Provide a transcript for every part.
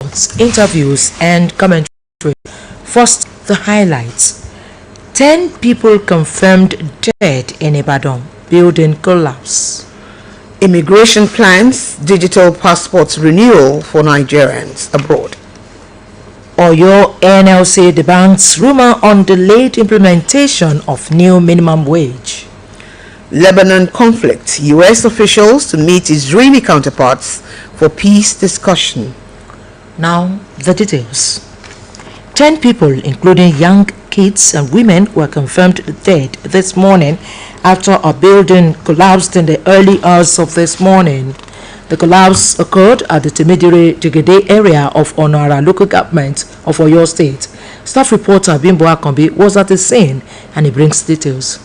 reports, interviews, and commentary. First, the highlights. 10 people confirmed dead in Ibadan. Building collapse. Immigration plans, digital passports renewal for Nigerians abroad. Oyo NLC debunks rumor on delayed implementation of new minimum wage. Lebanon conflict, U.S. officials to meet Israeli counterparts for peace discussion. Now, the details. 10 people, including young kids and women, were confirmed dead this morning after a building collapsed in the early hours of this morning. The collapse occurred at the Jegede area of Onara local government of Oyo State. Staff reporter Bimbo Akombi was at the scene and he brings details.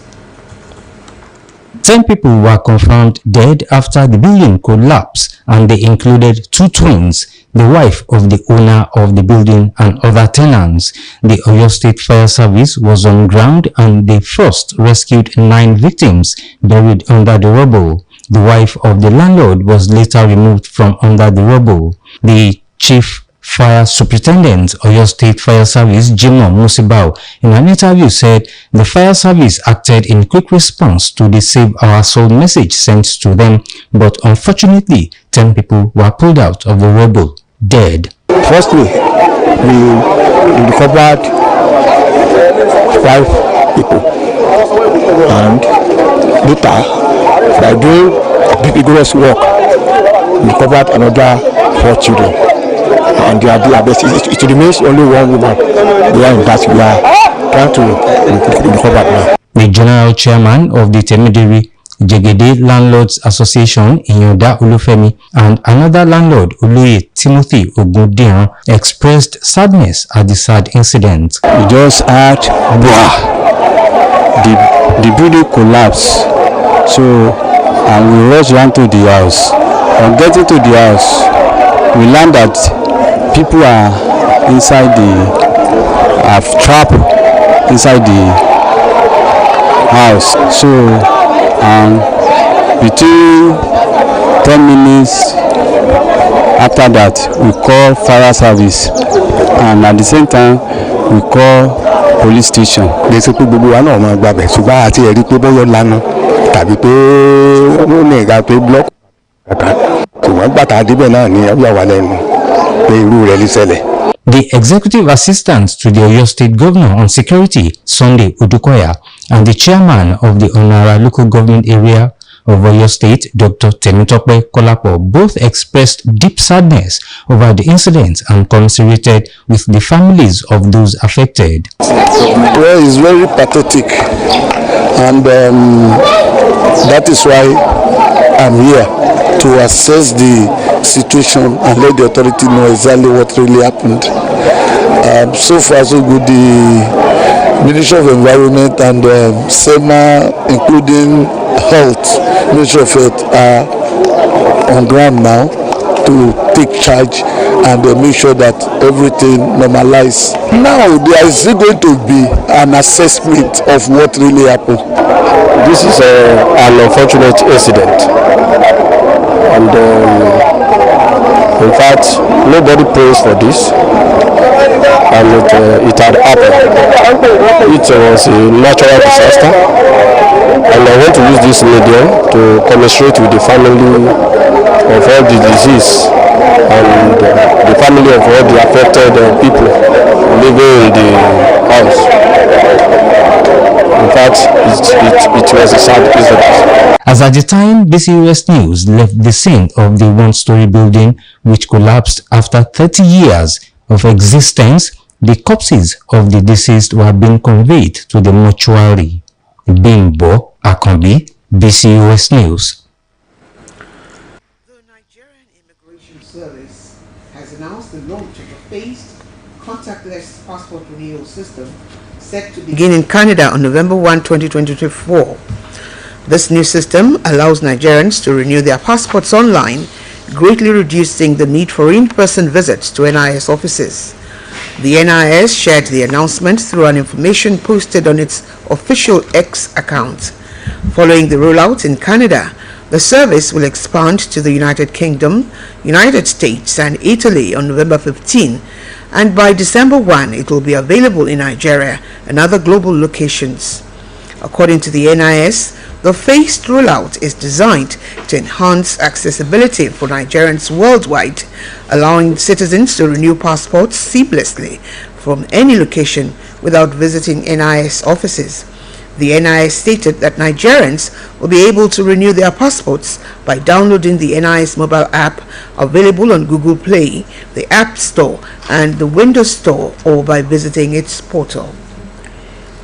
10 people were confirmed dead after the building collapsed, and they included 2 twins, the wife of the owner of the building and other tenants. The Oyo State Fire Service was on ground and they first rescued 9 victims buried under the rubble. The wife of the landlord was later removed from under the rubble. The chief Fire Superintendent Oyo State Fire Service Jimoh Musibao in an interview said the fire service acted in quick response to the Save Our Soul message sent to them, but unfortunately 10 people were pulled out of the rubble dead. Firstly, we recovered 5 people, and later by doing the vigorous work we recovered another 4 children. And they are best. It remains only one woman behind that we are trying to recover now. The general chairman of the Temediri Jegede Landlords Association, Iyoda Olufemi, and another landlord, Oluyole Timothy Ogundiran, expressed sadness at the sad incident. We just had the building collapsed, so and we rushed down to the house. On getting to the house, we learned that people are inside have trapped inside the house. So between 10 minutes after that, we call fire service, and at the same time we call police station. They say gbogbo wa náà máa gbàbẹ̀ ṣùgbọ́n àti ẹ̀rí pé bọ́yọ̀ lánàá tàbí pé ó ní ìgbà pé blọọkù kàkà ṣùgbọ́n gbàtà débẹ̀ náà ní ẹ̀yà wà lẹ́nu. The executive assistant to the Oyo State Governor on Security, Sunday Udukoya, and the chairman of the Onara local government area of Oyo State, Dr. Temitope Kolapo, both expressed deep sadness over the incident and commiserated with the families of those affected. Well, it's very pathetic, and that is why I'm here to assess the situation and let the authority know exactly what really happened. So far so good. The Ministry of Environment and SEMA, including Health, Ministry of Health, are on ground now to take charge and make sure that everything normalizes. Now there is going to be an assessment of what really happened. This is an unfortunate incident, and in fact nobody prays for this, and it had happened. It was a natural disaster, and I want to use this medium to commiserate with the family of all the deceased and the family of all the affected people living in the house. In fact, it was a sad incident. As at the time, BCUS News left the scene of the one-story building which collapsed after 30 years of existence, the corpses of the deceased were being conveyed to the mortuary. Bimbo Akombi, BCUS News. The Nigerian Immigration Service has announced the launch of a phased contactless passport renewal system set to begin in Canada on November 1, 2024. This new system allows Nigerians to renew their passports online, greatly reducing the need for in-person visits to NIS offices. The NIS shared the announcement through an information posted on its official X account. Following the rollout in Canada, The service will expand to the United Kingdom, United States and Italy on November 15, and by December 1 it will be available in Nigeria and other global locations. According to the NIS, the phased rollout is designed to enhance accessibility for Nigerians worldwide, allowing citizens to renew passports seamlessly from any location without visiting NIS offices. The NIS stated that Nigerians will be able to renew their passports by downloading the NIS mobile app available on Google Play, the App Store and the Windows Store, or by visiting its portal.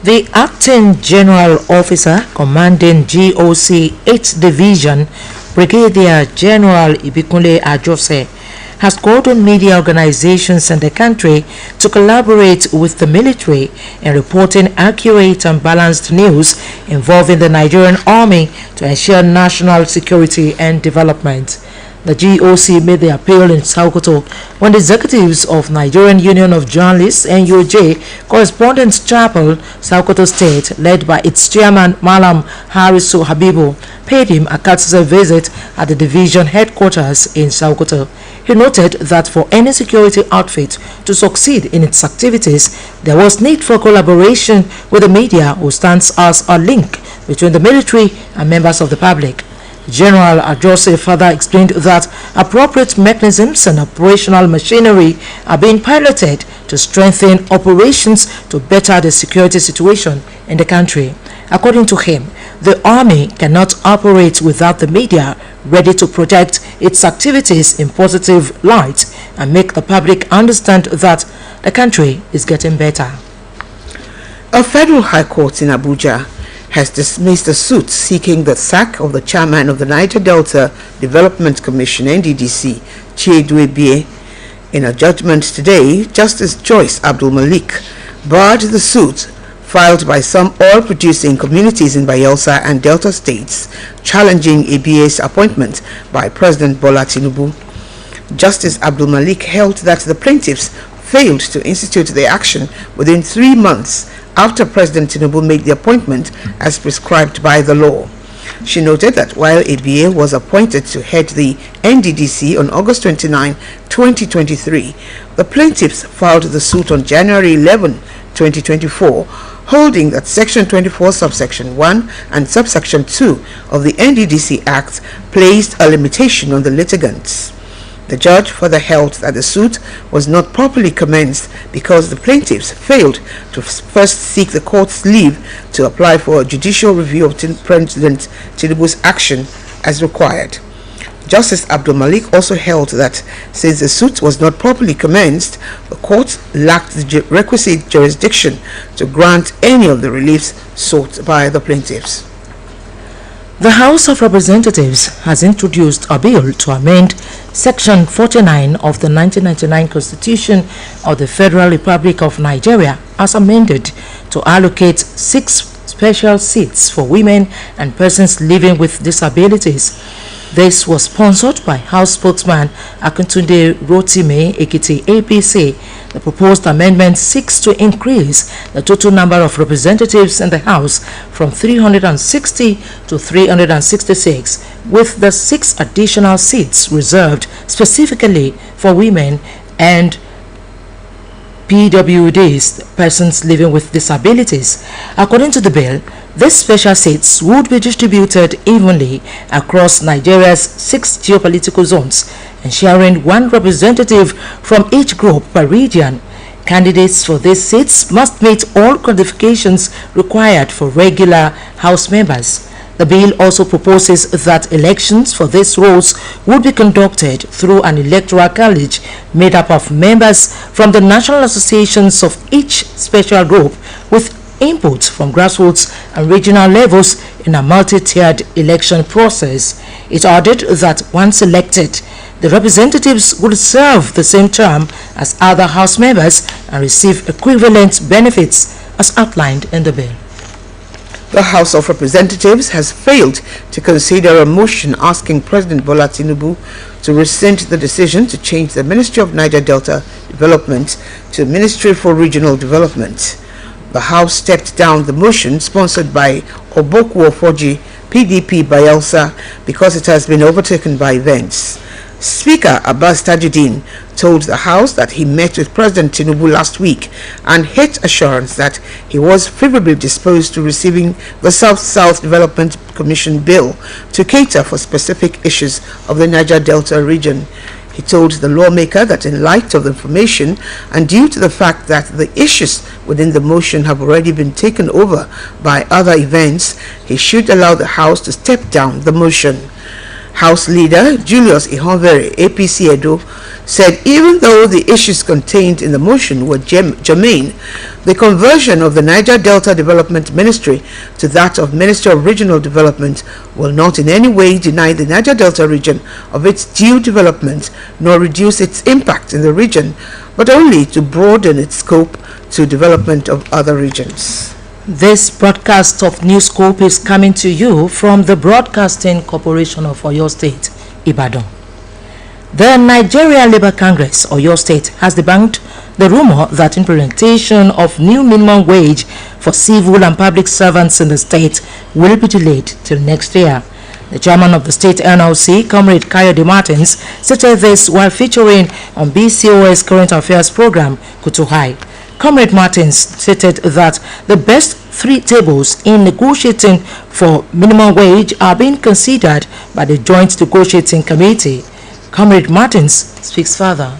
The Acting General Officer commanding GOC 8th Division, Brigadier General Ibikunle Ajose, has called on media organizations in the country to collaborate with the military in reporting accurate and balanced news involving the Nigerian Army to ensure national security and development. The GOC made the appeal in Sokoto when the executives of Nigerian Union of Journalists (NUJ) Correspondents Chapel, Sokoto State, led by its chairman Malam Harisu Habibu, paid him a courtesy visit at the division headquarters in Sokoto. He noted that for any security outfit to succeed in its activities, there was need for collaboration with the media, who stands as a link between the military and members of the public. General Ajose further explained that appropriate mechanisms and operational machinery are being piloted to strengthen operations to better the security situation in the country. According to him, the army cannot operate without the media ready to project its activities in positive light and make the public understand that the country is getting better. A federal high court in Abuja has dismissed a suit seeking the sack of the chairman of the Niger Delta Development Commission (NDDC), Chiedue. In a judgment today, Justice Joyce Abdul Malik barred the suit filed by some oil-producing communities in Bayelsa and Delta states, challenging ABA's appointment by President Bola Tinubu. Justice Abdul Malik held that the plaintiffs failed to institute the action within 3 months after President Tinubu made the appointment as prescribed by the law. She noted that while ABA was appointed to head the NDDC on August 29, 2023, the plaintiffs filed the suit on January 11, 2024, holding that Section 24, Subsection 1 and Subsection 2 of the NDDC Act placed a limitation on the litigants. The judge further held that the suit was not properly commenced because the plaintiffs failed to first seek the court's leave to apply for a judicial review of President Tinubu's action as required. Justice Abdul Malik also held that since the suit was not properly commenced, the court lacked the requisite jurisdiction to grant any of the reliefs sought by the plaintiffs. The House of Representatives has introduced a bill to amend Section 49 of the 1999 Constitution of the Federal Republic of Nigeria as amended to allocate 6 special seats for women and persons living with disabilities. This was sponsored by House spokesman Akintunde Rotimi Ekiti APC. The proposed amendment seeks to increase the total number of representatives in the House from 360 to 366, with the 6 additional seats reserved specifically for women and PWDs, persons living with disabilities. According to the bill, these special seats would be distributed evenly across Nigeria's 6 geopolitical zones, ensuring 1 representative from each group per region. Candidates for these seats must meet all qualifications required for regular House members. The bill also proposes that elections for these roles would be conducted through an electoral college made up of members from the national associations of each special group, with input from grassroots and regional levels in a multi-tiered election process. It added that once elected, the representatives would serve the same term as other House members and receive equivalent benefits as outlined in the bill. The House of Representatives has failed to consider a motion asking President Bola Tinubu to rescind the decision to change the Ministry of Niger Delta Development to Ministry for Regional Development. The House stepped down the motion sponsored by Obokwo Foji PDP Bayelsa because it has been overtaken by events. Speaker Abbas Tajuddin told the House that he met with President Tinubu last week and hit assurance that he was favorably disposed to receiving the South-South Development Commission bill to cater for specific issues of the Niger Delta region. He told the lawmaker that in light of the information and due to the fact that the issues within the motion have already been taken over by other events, he should allow the House to step down the motion. House Leader Julius Ihonvere, APC Edo, said even though the issues contained in the motion were germane, the conversion of the Niger Delta Development Ministry to that of Ministry of Regional Development will not in any way deny the Niger Delta region of its due development nor reduce its impact in the region, but only to broaden its scope to development of other regions. This broadcast of Newscope is coming to you from the Broadcasting Corporation of Oyo State, Ibadan. The Nigeria Labour Congress, Oyo State, has debunked the rumor that implementation of new minimum wage for civil and public servants in the state will be delayed till next year. The chairman of the state NLC, Comrade Kayode Martins, stated this while featuring on BCOS Current Affairs program, Kutu High. Comrade Martins stated that the best three tables in negotiating for minimum wage are being considered by the Joint Negotiating Committee. Comrade Martins speaks further.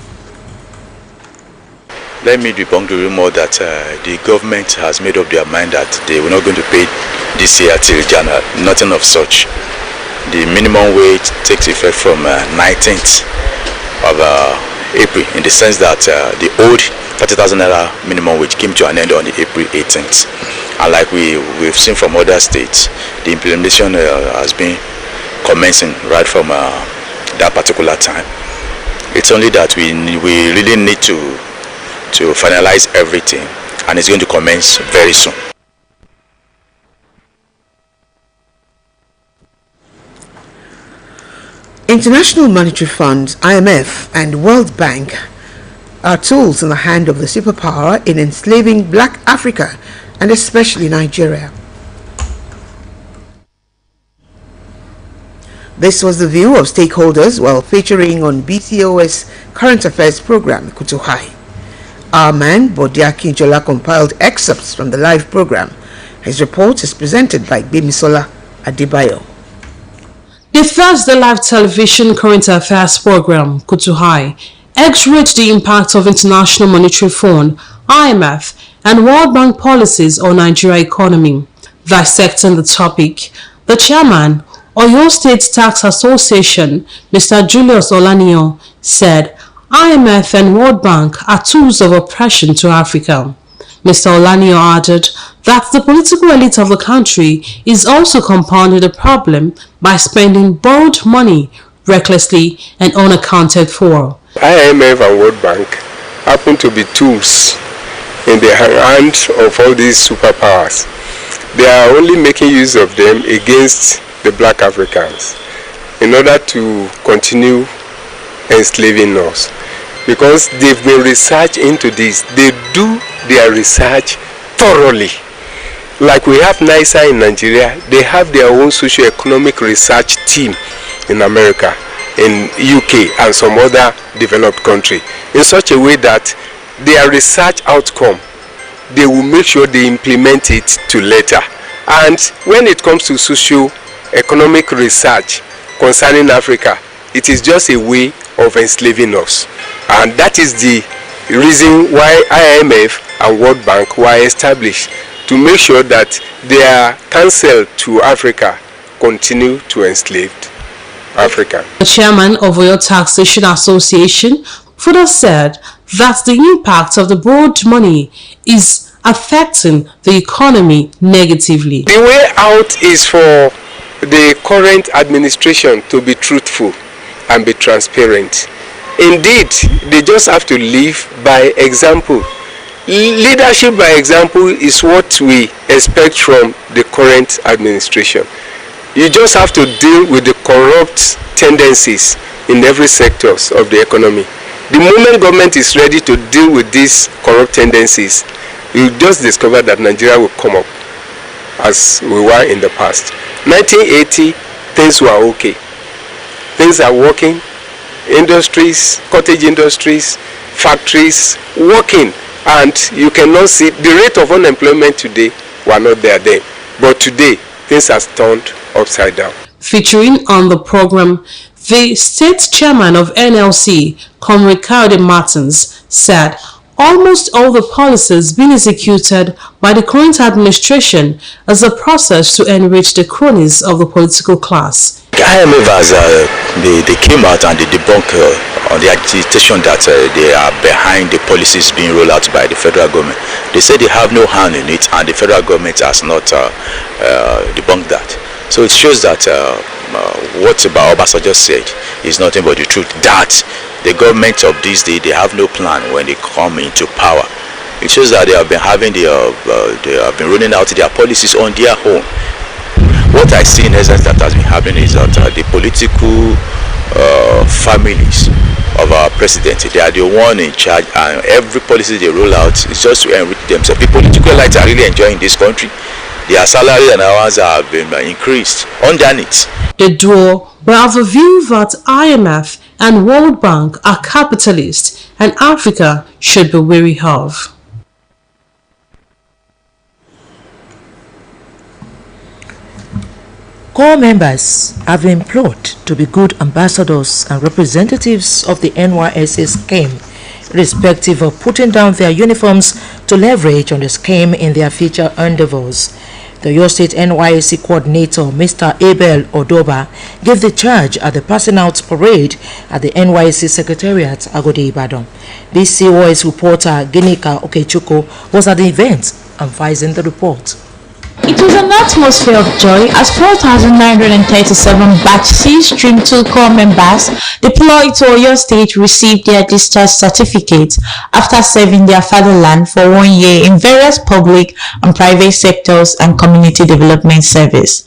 Let me debunk the rumor that the government has made up their mind that they were not going to pay this year till January. Nothing of such. The minimum wage takes effect from 19th of April, in the sense that the old 30,000 naira minimum wage came to an end on April 18th. And like we've seen from other states, the implementation has been commencing right from that particular time. It's only that we really need to finalize everything, and it's going to commence very soon. International Monetary Fund, IMF, and World Bank are tools in the hand of the superpower in enslaving black Africa and especially Nigeria. This was the view of stakeholders while featuring on BCOS Current Affairs program, Kutu High. Our man, Bodiaki Jola, compiled excerpts from the live program. His report is presented by Bimisola Adebayo. The Thursday live television current affairs program, Kutu High, x-rayed the impact of International Monetary Fund, IMF, and World Bank policies on Nigeria economy. Dissecting the topic, the chairman, Oyo State Tax Association, Mr. Julius Oluyole, said IMF and World Bank are tools of oppression to Africa. Mr. Oluyole added that the political elite of the country is also compounding the problem by spending borrowed money recklessly and unaccounted for. IMF and World Bank happen to be tools in the hands of all these superpowers. They are only making use of them against the black Africans in order to continue enslaving us, because they've been researched into this. They do their research thoroughly. Like we have NISA in Nigeria, they have their own socio-economic research team in America, in UK and some other developed country, in such a way that their research outcome, they will make sure they implement it to later. And when it comes to socio-economic research concerning Africa, it is just a way of enslaving us. And that is the reason why IMF and World Bank were established, to make sure that their counsel to Africa continue to enslave Africa. The chairman of Oyo Taxation Association further said that the impact of the borrowed money is affecting the economy negatively. The way out is for the current administration to be truthful and be transparent. Indeed, they just have to live by example. Leadership by example is what we expect from the current administration. You just have to deal with the corrupt tendencies in every sector of the economy. The moment government is ready to deal with these corrupt tendencies, you just discover that Nigeria will come up as we were in the past. 1980, things were okay. Things are working. Industries, cottage industries, factories, working. And you cannot see the rate of unemployment today were not there then. But today, things have turned upside down. Featuring on the program, the state chairman of NLC, Comrade Kayode Martins, said almost all the policies being executed by the current administration as a process to enrich the cronies of the political class. IMF they came out and they debunked on the agitation that they are behind the policies being rolled out by the federal government. They say they have no hand in it, and the federal government has not debunked that. So it shows that what Obasanjo just said is nothing but the truth, that the government of this day, they have no plan when they come into power. It shows that they have been having they have been rolling out their policies on their own. What I see in essence that has been happening is that the political families of our president, they are the one in charge, and every policy they roll out is just to enrich themselves. The political elites are really enjoying this country. Their salaries and hours have been increased underneath. The duo were of the view that IMF and World Bank are capitalist and Africa should be wary of. Core members have been implored to be good ambassadors and representatives of the NYSC scheme, irrespective of putting down their uniforms to leverage on the scheme in their future endeavors. The Oyo State NYSC coordinator, Mr. Abel Odoba, gave the charge at the passing out parade at the NYSC Secretariat, Agodi Ibadan. BCOS reporter Ginika Okechukwu was at the event, advising the report. It was an atmosphere of joy as 4,937 Batch C Stream 2 Corps members deployed to Oyo State received their discharge certificates after serving their fatherland for 1 year in various public and private sectors and community development service.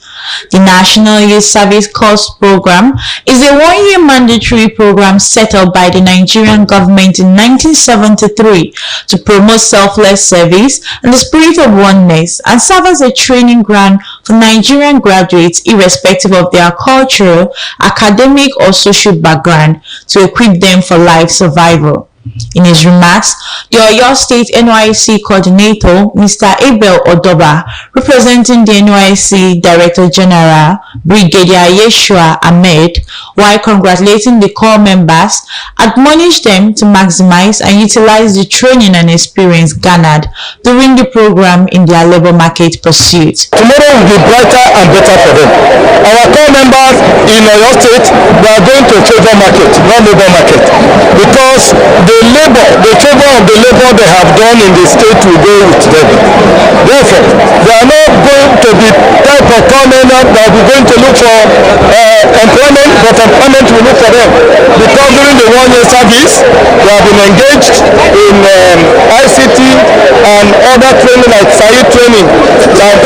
The National Youth Service Course Program is a 1-year mandatory program set up by the Nigerian government in 1973 to promote selfless service and the spirit of oneness, and serve as a training ground for Nigerian graduates irrespective of their cultural, academic or social background to equip them for life survival. In his remarks, the Oyo State NYSC coordinator, Mr. Abel Odoba, representing the NYSC Director General, Brigadier Yeshua Ahmed, while congratulating the corps members, admonished them to maximize and utilize the training and experience garnered during the program in their labor market pursuit. Tomorrow will be brighter and better for them. Our corps members in Oyo State, they are going to favor market, not labor market, because the favor of the labor they have done in the state will go with them. Therefore, they are not going to be type of corps members that will be going to look for employment, but employment will look for them. Because during the 1-year service, they have been engaged in ICT and other training like SAID training that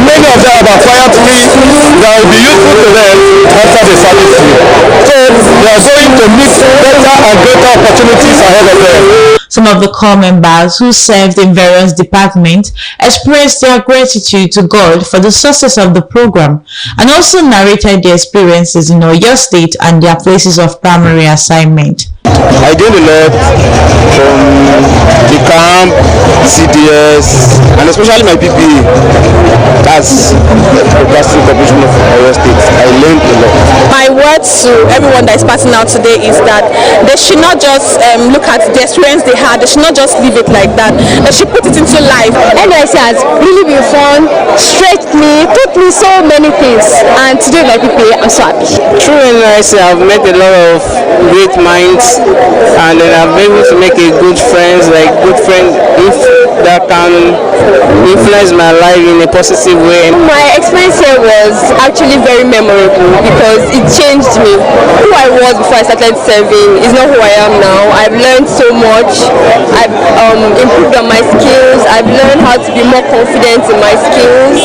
many of them have acquired free that will be useful to them after the service free. So they are going to meet better and greater opportunities ahead of them. Some of the corps members who served in various departments expressed their gratitude to God for the success of the program and also narrated their experiences in Oyo State and their places of primary assignment. I gained a lot from the camp, CDS, and especially my PPE. That's the Plastic Corporation of Oyo State. I learned a lot. My words to everyone that is passing out today is that they should not just look at the experience they had. They should not just leave it like that. They should put it into life. NYC has really been fun, stretched me, taught me so many things, and today my PPE, I'm so happy. Through NYC, I've met a lot of great minds, and then I've been able to make a good friends, that can influence my life in a positive way. My experience here was actually very memorable because it changed me. Who I was before I started serving is not who I am now. I've learned so much. I've improved on my skills. I've learned how to be more confident in my skills,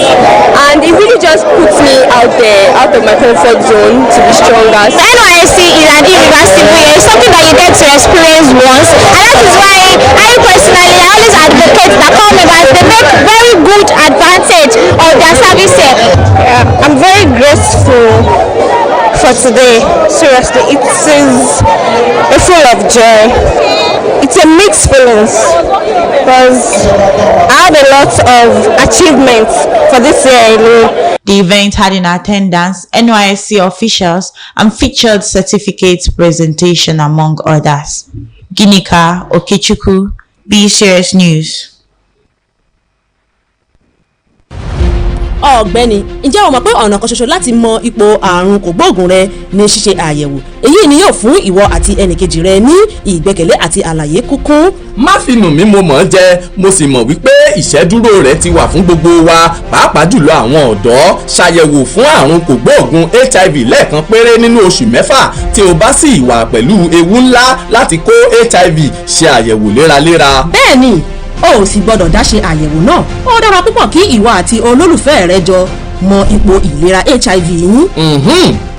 and it really just puts me out there, out of my comfort zone, to be stronger. So NYSC is an irreversible year. It's something that you get to experience once, and that is why I personally always advocate that corps members, they make very good advantage of their service here. I'm very grateful for today. Seriously, it is full of joy. It's a mixed feelings because I have a lot of achievements for this year alone. The event had in attendance NYSC officials and featured certificate presentation among others. Ginika Okechukwu, BCS News. Ọ̀gbẹ́ni, ǹjẹ́ o mọ̀ pé ọ̀nà kan ṣoṣo láti mọ ipò àrùn kògbóògùn rẹ ni ṣíṣe àyẹ̀wò? Èyí ni yóò fún ìwọ àti ẹnìkejì rẹ ní ìgbẹ́kẹ̀lé àti àlàyé kúnkún. Má fi nù mí, mo mọ̀ ọ́ jẹ, mo sì mọ̀ wípé ìṣẹ́dúró rẹ̀ ti wà fún gbogbo wa, pàápàá jùlọ àwọn ọ̀dọ́. Ṣàyẹ̀wò fún àrùn kògbóògùn HIV lẹ́ẹ̀kan péré nínú oṣù mẹ́fà. Tí o bá sì wà pẹ̀lú ewu ńlá láti kó HIV, ṣe àyẹ̀wò léraléra. Bẹ́ẹ̀ni, o ò sì gbọdọ̀ dá ṣe àyẹ̀wò náà. Ó dára púpọ̀ kí ìwọ àti olólùfẹ́ rẹ jọ mọ ipò ìlera HIV yín.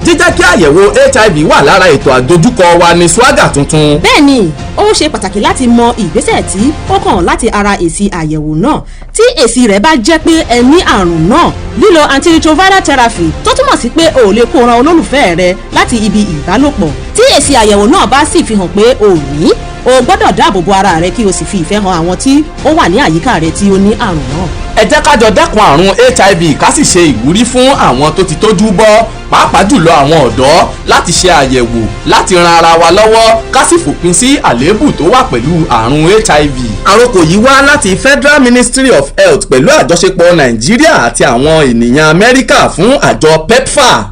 Jíjẹ́ kí àyẹ̀wò HIV wà lára ètò àdójúkọ wa ní swagger tuntun. Bẹ́ẹ̀ni, ó ṣe pàtàkì láti mọ ìgbésẹ̀ tí ó kàn láti ara èsì àyẹ̀wò náà. Tí èsì rẹ̀ bá jẹ́ pé ẹ ní àrùn náà, lílo antiretroviral therapy tó túmọ̀ sí pé o ò lè kó ran olólùfẹ́ rẹ láti ibi ìbálòpọ̀. Tí èsì àyẹ̀wò náà bá sì fi hàn pé o ní, o gbọ́dọ̀ dáàbò bo ara rẹ kí o sì fi ìfẹ́ hàn àwọn tí ó wà ní àyíká rẹ tí ó ní àrùn náà. Ẹ jẹ́ ká jọ dẹ́kun àrùn HIV ká sì ṣe ìwúrí fún àwọn tó ti tójú bọ́, pàápàá jùlọ àwọn ọ̀dọ́, láti ṣe àyẹ̀wò láti ran ara wa lọ́wọ́ ká sì fòpin sí àléébù tó wà pẹ̀lú àrùn HIV. Àròkọ yìí wá láti Federal Ministry of Health pẹ̀lú àjọṣepọ̀ Nàìjíríà àti àwọn ènìyàn Amẹ́ríkà fún àjọ PEPFAR.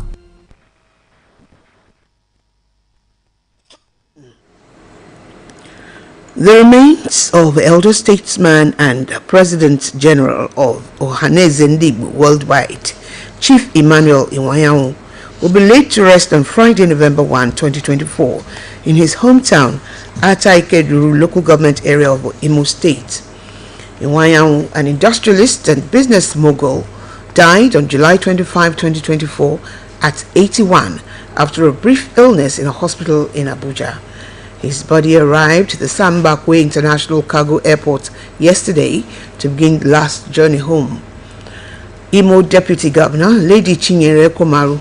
The remains of elder statesman and President General of Ohanaeze Ndigbo Worldwide, Chief Emmanuel Iwuanyanwu, will be laid to rest on Friday, November 1, 2024, in his hometown, Ata-Ikeduru local government area of Imo State. Iwuanyanwu, an industrialist and business mogul, died on July 25, 2024, at 81 after a brief illness in a hospital in Abuja. His body arrived at the Sambakwe International Cargo Airport yesterday to begin the last journey home. Imo Deputy Governor Lady Chinyere Komaru,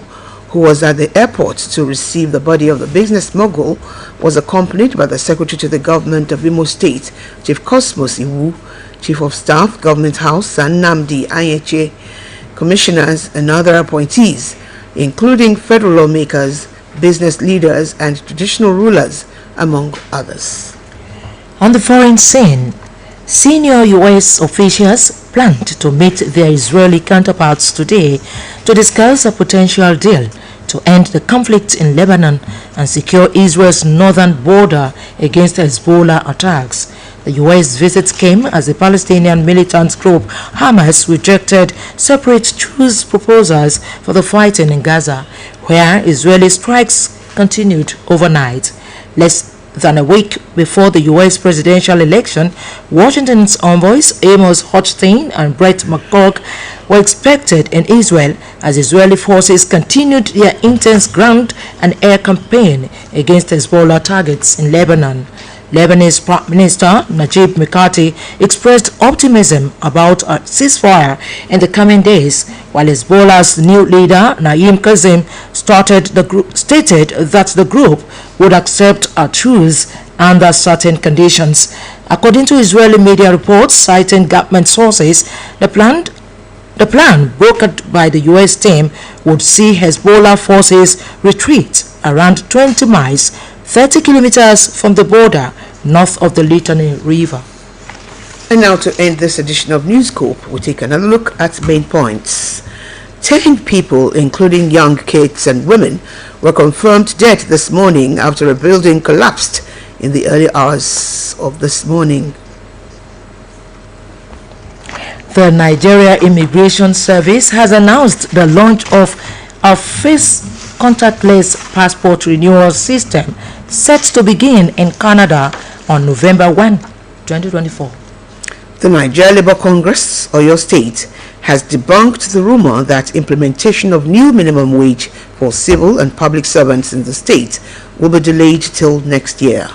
who was at the airport to receive the body of the business mogul, was accompanied by the Secretary to the Government of Imo State, Chief Cosmos Iwu, Chief of Staff, Government House, and Namdi Anyeche, commissioners and other appointees, including federal lawmakers, business leaders, and traditional rulers, among others. On the foreign scene, senior U.S. officials planned to meet their Israeli counterparts today to discuss a potential deal to end the conflict in Lebanon and secure Israel's northern border against Hezbollah attacks. The U.S. visit came as the Palestinian militant group Hamas rejected separate truce proposals for the fighting in Gaza, where Israeli strikes continued overnight. Less than a week before the U.S. presidential election, Washington's envoys Amos Hochstein and Brett McGurk were expected in Israel as Israeli forces continued their intense ground and air campaign against Hezbollah targets in Lebanon. Lebanese Prime Minister Najib Mikati expressed optimism about a ceasefire in the coming days, while Hezbollah's new leader Naim Qassem stated that the group would accept a truce under certain conditions. According to Israeli media reports citing government sources, the plan brokered by the U.S. team would see Hezbollah forces retreat around 20 miles, 30 kilometers from the border north of the Litani River. And now to end this edition of News Corp, we'll take another look at main points. 10 people, including young kids and women, were confirmed dead this morning after a building collapsed in the early hours of this morning. The Nigeria Immigration Service has announced the launch of a face contactless passport renewal system set to begin in Canada on November 1, 2024. The Nigeria Labour Congress, Oyo State, has debunked the rumor that implementation of new minimum wage for civil and public servants in the state will be delayed till next year.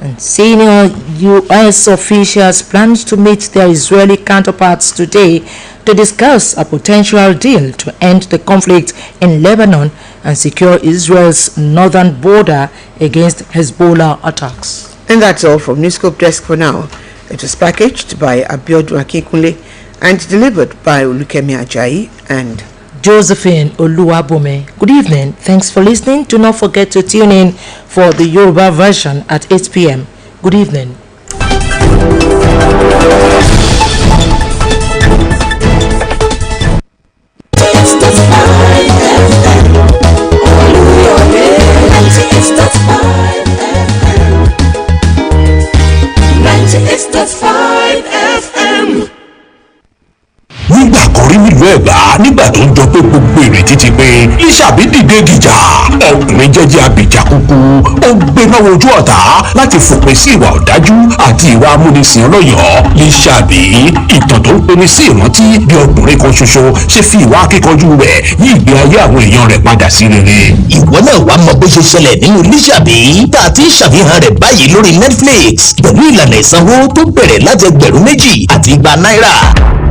And senior U.S. officials plan to meet their Israeli counterparts today to discuss a potential deal to end the conflict in Lebanon and secure Israel's northern border against Hezbollah attacks. And that's all from Newscope Desk for now. It was packaged by Abiodun Akinkunle and delivered by Olukemi Ajayi and Josephine Oluwabome. Good evening. Thanks for listening. Do not forget to tune in for the Yoruba version at 8 p.m. Good evening. Nígbà kan rí nílùú Ẹ̀gbá nígbà tó ń jọ pé gbogbo ìrètí ti pé Lísàbí dìde gìjà ọkùnrin jẹ́jẹ́ abìjà kúkú ó gbéná wojú ọ̀tá láti fòpin sí ìwà ọ̀dájú àti ìwà amúnisìn ọlọ́yọ̀ọ́. Lísàbí ìtàn tó ń peni sí ìrántí bí ọkùnrin kan ṣoṣo ṣe fi ìwà akíkanjú rẹ̀ yí ìgbé ayé àwọn èèyàn rẹ̀ padà sí rere. Ìwọ náà wàá mọ bó ṣe ṣẹlẹ̀ nínú Lísàbí tá a ti ń ṣàfihàn rẹ̀ báyìí lórí Netflix pẹ̀lú ìlànà ìsanwó tó bẹ̀rẹ̀ láti $2,000 àti $200.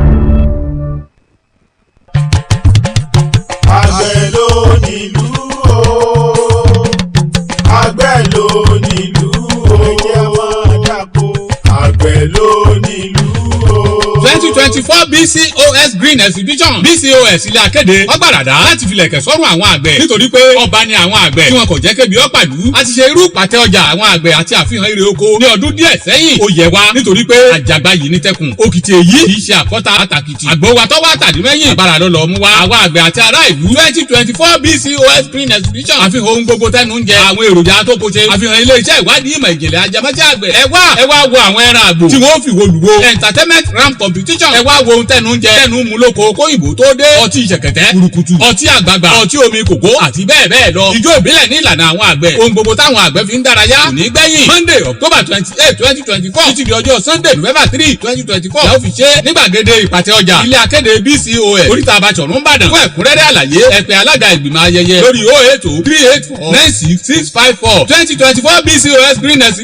Àgbẹ̀ ló nílùú o, àgbẹ̀ ló nílùú o, ẹ̀jẹ̀ máa dáko, àgbẹ̀ ló nílùú o. 2024 BCOS Green Exhibition BCOS ilé akéde ọgbàràdá láti filẹ̀kẹ̀ sọ́rùn àwọn àgbẹ̀ nítorí pé ọba ni àwọn àgbẹ̀ tí wọn kò jẹ́ kébi ọ̀pàlú a ti ṣe irú pàtẹ ọjà àwọn àgbẹ̀ àti àfihàn ire oko ní ọdún díẹ̀ sẹ́yìn ó yẹ wa nítorí pé àjàgbá yìí ní tẹkùn òkìtì èyí kì í ṣe àkọ́ta àtàkìtì àgbo wa tọ́wọ́ àtàdínmẹ́yìn àbára ló lọ mú wa àwọn àgbẹ̀ àti ará ìlú 2024 BCOS Green Exhibition àfihàn ohun gbogbo tẹnu ń jẹ àwọn èròjà tó kó ṣe àfihàn ilé iṣẹ́ ìwádìí ìmọ̀ ìjìnlẹ̀ ajẹmọ́ṣẹ́ àgbẹ̀ ẹ wá wo àwọn ẹran àgbò tí wọ́n fi wo lùwo entertainment ram competition ẹ wá wo ohun tẹnu ń jẹ tẹnu mú lóko kóyìnbó tó dé ọtí ìṣẹ̀kẹ̀tẹ̀ kùrùkùtù ọtí àgbààgbà ọtí omi kòkó àti bẹ́ẹ̀ bẹ́ẹ̀ lọ ijó ìbílẹ̀ ní ìlànà àwọn àgbẹ̀ ohun gbogbo táwọn àgbẹ̀ fi ń dárayá kò ní gbẹ̀yìn Monday October 28 2024 títí di ọjọ́ Sunday November 3 2024 la ó fi ṣe ní gbàgede ìpàtẹ ọjà ilé akéde BCOS oríta Abàṣọ̀run Ìbàdàn fún ẹ̀kúnrẹ́rẹ́ àlàyé ẹ pè alága ìgbìmọ̀ ayẹyẹ lórí 080 384 96654 2024 BCOS Green Exhibition